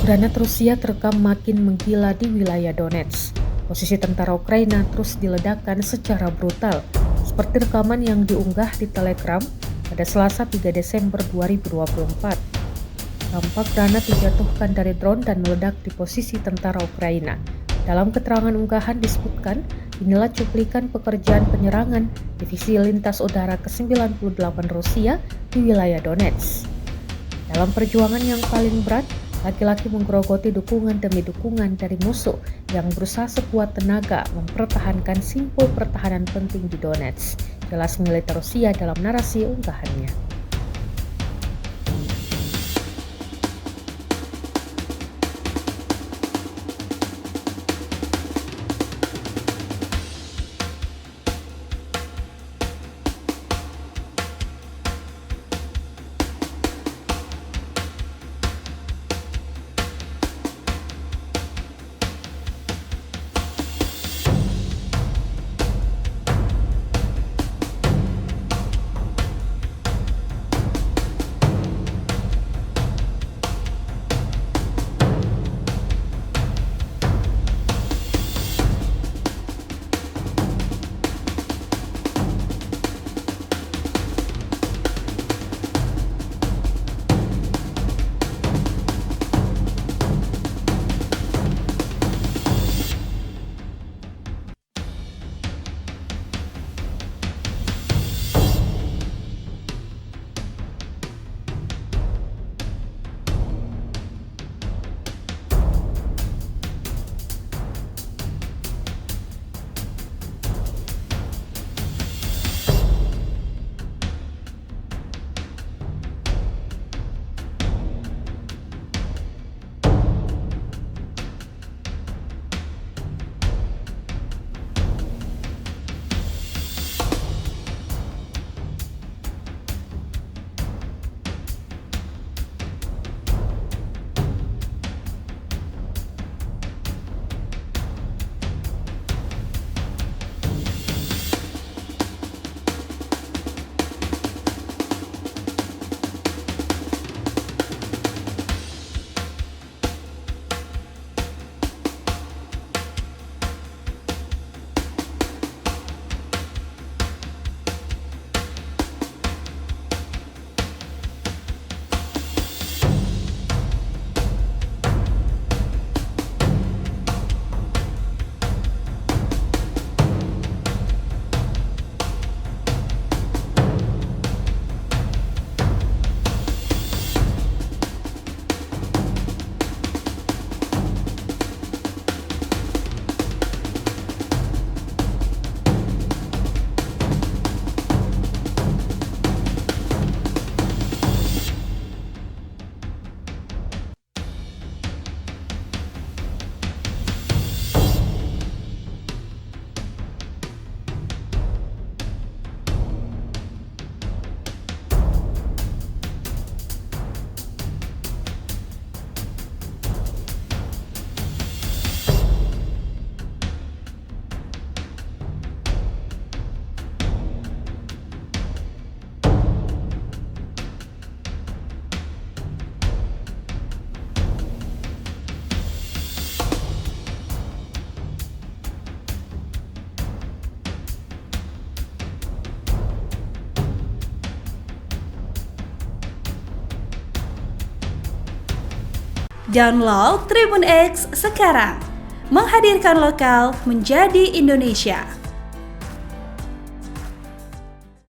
Granat Rusia terekam makin menggila di wilayah Donetsk. Posisi tentara Ukraina terus diledakkan secara brutal, seperti rekaman yang diunggah di Telegram pada Selasa 3 Desember 2024. Tampak granat dijatuhkan dari drone dan meledak di posisi tentara Ukraina. Dalam keterangan unggahan disebutkan, inilah cuplikan pekerjaan penyerangan Divisi Lintas Udara ke-98 Rusia di wilayah Donetsk. Dalam perjuangan yang paling berat, laki-laki menggerogoti dukungan demi dukungan dari musuh yang berusaha sekuat tenaga mempertahankan simpul pertahanan penting di Donetsk, jelas Militer Rusia dalam narasi unggahannya. Download Tribun X sekarang, menghadirkan lokal menjadi Indonesia.